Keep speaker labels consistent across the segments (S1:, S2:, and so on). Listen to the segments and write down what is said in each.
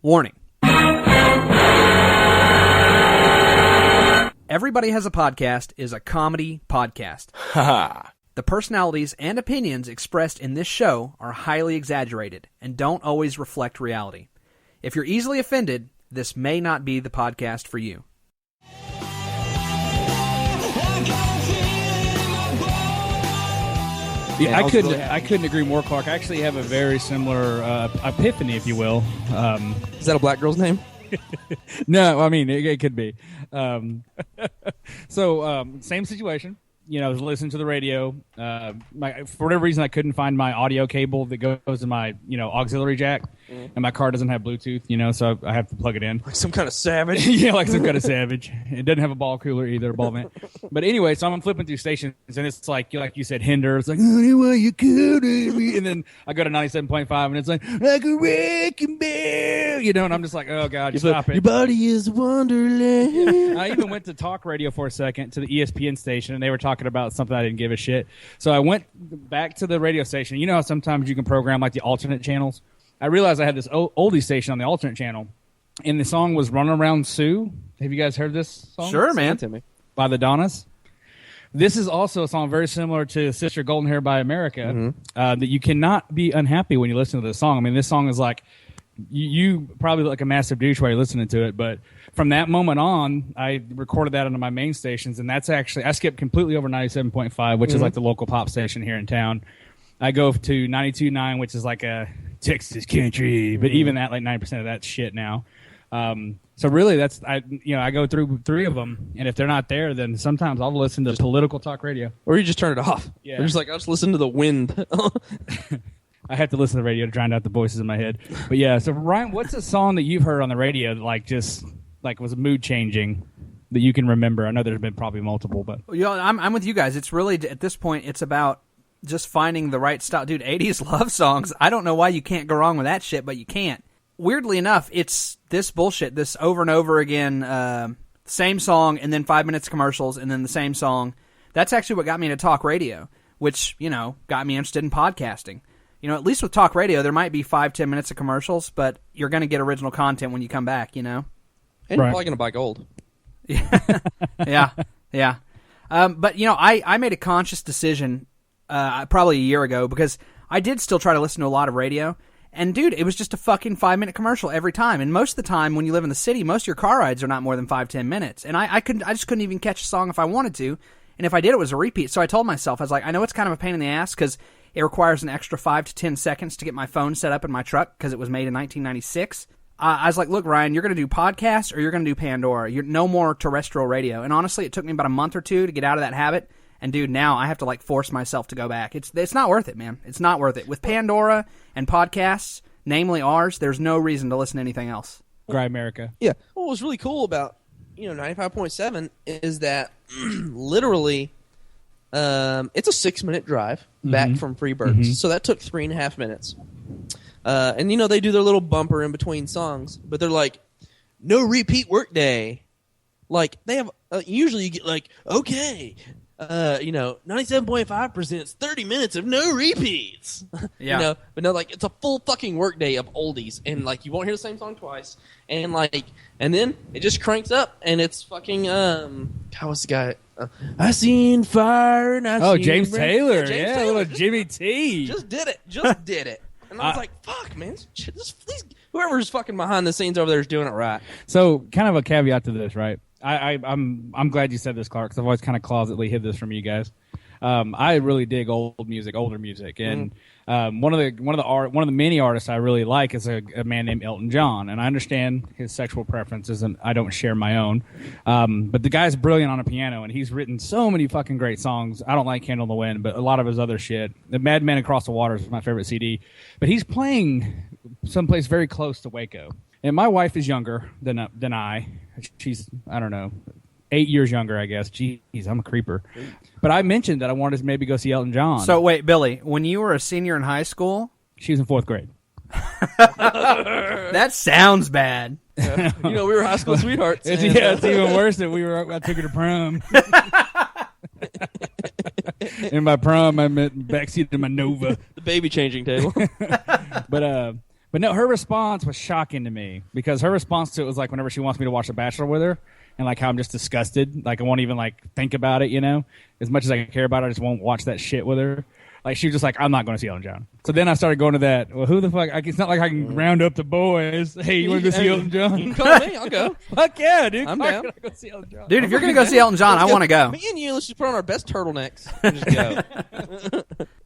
S1: Warning. Everybody Has a Podcast is a comedy podcast. The personalities and opinions expressed in this show are highly exaggerated and don't always reflect reality. If you're easily offended, this may not be the podcast for you.
S2: Yeah, I couldn't agree more, Clark. I actually have a very similar epiphany, if you will.
S3: Is that a black girl's name?
S2: No, I mean, it could be. Same situation. You know, I was listening to the radio. For whatever reason, I couldn't find my audio cable that goes in my, auxiliary jack. And my car doesn't have Bluetooth, so I have to plug it in.
S3: Like some kind of savage?
S2: Yeah, like some kind of savage. It doesn't have a ball cooler either, a ball vent. But anyway, so I'm flipping through stations, and it's like you said, Hinder. It's like, anyway, you could. And then I go to 97.5, and it's like a wrecking bell. And I'm just like, oh, God, stop it.
S3: Your body is a wonderland.
S2: Yeah. I even went to talk radio for a second to the ESPN station, and they were talking about something I didn't give a shit. So I went back to the radio station. You know how sometimes you can program like the alternate channels? I realized I had this oldie station on the alternate channel, and the song was Run Around Sue. Have you guys heard this song?
S1: Sure, man.
S2: By the Donnas. This is also a song very similar to Sister Golden Hair by America, that you cannot be unhappy when you listen to this song. I mean, this song is like, you probably look like a massive douche while you're listening to it, but from that moment on, I recorded that onto my main stations, and that's actually, I skipped completely over 97.5, which is like the local pop station here in town. I go to 92.9, which is like a Texas country, but even that, like 90% of that's shit now. So really, that's I go through three of them, and if they're not there, then sometimes I'll listen to political talk radio,
S3: or you just turn it off.
S2: Yeah,
S3: or just like I'll just listen to the wind.
S2: I have to listen to the radio to drown out the voices in my head. But yeah, so Ryan, what's a song that you've heard on the radio that was mood changing that you can remember? I know there's been probably multiple, but
S1: I'm with you guys. It's really at this point, it's about just finding the right style. Dude, 80s love songs, I don't know why you can't go wrong with that shit, but you can't. Weirdly enough, it's this bullshit, this over and over again, same song, and then 5 minutes commercials, and then the same song. That's actually what got me into talk radio, which, got me interested in podcasting. At least with talk radio, there might be 5-10 minutes of commercials, but you're going to get original content when you come back, And
S3: you're probably going to buy gold.
S1: Yeah. But, I made a conscious decision probably a year ago, because I did still try to listen to a lot of radio, and dude, it was just a fucking 5-minute commercial every time, and most of the time when you live in the city, most of your car rides are not more than 5-10 minutes, and I just couldn't even catch a song if I wanted to, and if I did, it was a repeat. So I told myself, I was like, I know it's kind of a pain in the ass, because it requires an extra 5 to 10 seconds to get my phone set up in my truck, because it was made in 1996. I was like, look, Ryan, you're going to do podcasts or you're going to do Pandora. You're no more terrestrial radio. And honestly, it took me about a month or two to get out of that habit. And dude, now I have to force myself to go back. It's not worth it, man. It's not worth it. With Pandora and podcasts, namely ours, there's no reason to listen to anything else.
S2: Cry America.
S3: Yeah. What was really cool about 95.7 is that literally it's a 6-minute drive back from Freebirds. So that took 3.5 minutes. And they do their little bumper in between songs, but they're like, no repeat workday. Like they have usually you get like, okay, 97.5 presents 30 minutes of no repeats.
S1: Yeah.
S3: But no, like it's a full fucking workday of oldies, and like you won't hear the same song twice, and then it just cranks up, and it's fucking how was the guy? I seen fire and I seen
S2: James
S3: rain.
S2: Taylor,
S3: Yeah, James Taylor.
S2: little Jimmy T.
S3: Just did it. And I was like, fuck, man, whoever's fucking behind the scenes over there is doing it right.
S2: So, kind of a caveat to this, right? I'm glad you said this, Clark, because I've always kind of closetly hid this from you guys. I really dig older music, and one of the many artists I really like is a man named Elton John, and I understand his sexual preferences, and I don't share my own. But the guy's brilliant on a piano, and he's written so many fucking great songs. I don't like "Candle in the Wind," but a lot of his other shit. "The Madman Across the Water" is my favorite CD, but he's playing someplace very close to Waco. And my wife is younger than I. She's, I don't know, 8 years younger, I guess. Jeez, I'm a creeper. But I mentioned that I wanted to maybe go see Elton John.
S1: So wait, Billy, when you were a senior in high school?
S2: She was in 4th grade.
S1: That sounds bad.
S3: We were high school sweethearts.
S2: It's even worse that I took her to prom. And by prom, I meant backseat of my Nova.
S3: The baby changing table.
S2: But But no, her response was shocking to me because her response to it was like whenever she wants me to watch The Bachelor with her, and like how I'm just disgusted, like I won't even like think about it, you know, as much as I care about it, I just won't watch that shit with her. Like she was just like, I'm not going to see Elton John. So then I started going to that. Well, who the fuck? It's not like I can round up the boys. Hey, you want to go see Elton John?
S3: You can call me. I'll go.
S2: Fuck yeah, dude.
S3: I'm
S2: Fuck,
S3: down.
S2: go see Elton John.
S1: Dude, if you're gonna go see Elton John, I want to go.
S3: Me and you, let's just put on our best turtlenecks and just go.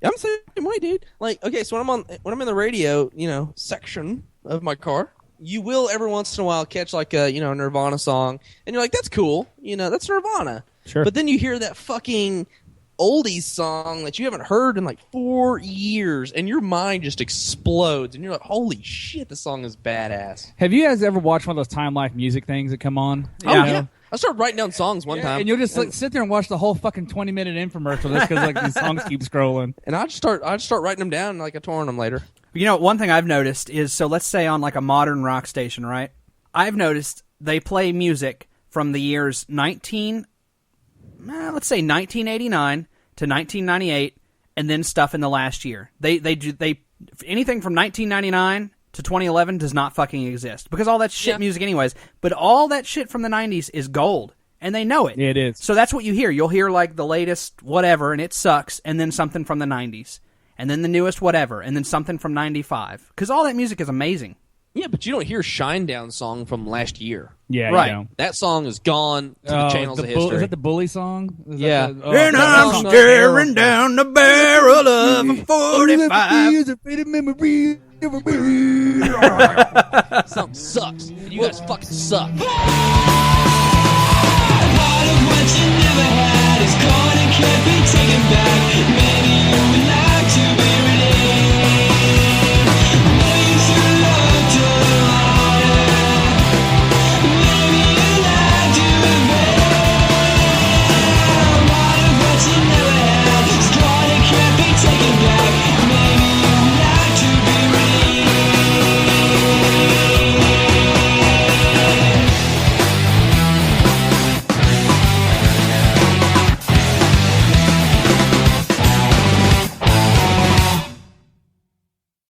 S3: I'm the same way, dude. Like, okay, so when I'm in the radio, section of my car, you will every once in a while catch like a Nirvana song, and you're like, that's cool, that's Nirvana.
S2: Sure.
S3: But then you hear that fucking oldies song that you haven't heard in like 4 years, and your mind just explodes, and you're like, holy shit, this song is badass.
S2: Have you guys ever watched one of those Time Life music things that come on?
S3: Yeah. I started writing down songs one time.
S2: And you'll just like, sit there and watch the whole fucking 20-minute infomercial just because like these songs keep scrolling.
S3: And I just start writing them down, and like I torn them later.
S1: One thing I've noticed is, so let's say on like a modern rock station, right? I've noticed they play music from the years 1989 to 1998, and then stuff in the last year. They anything from 1999 to 2011 does not fucking exist because all that shit music anyways. But all that shit from the 90s is gold, and they know it.
S2: Yeah, it is.
S1: So that's what you hear. You'll hear like the latest whatever, and it sucks, and then something from the 90s, and then the newest whatever, and then something from 95. Because all that music is amazing.
S3: Yeah, but you don't hear Shinedown song from last year.
S2: Yeah,
S1: right.
S2: You know.
S3: That song is gone to the channels of history.
S2: Is that the Bully song? Is
S3: Yeah.
S2: that
S1: And I'm staring down the barrel of a 45.
S3: Song sucks. And you guys fucking suck.
S4: Part of what you never had is caught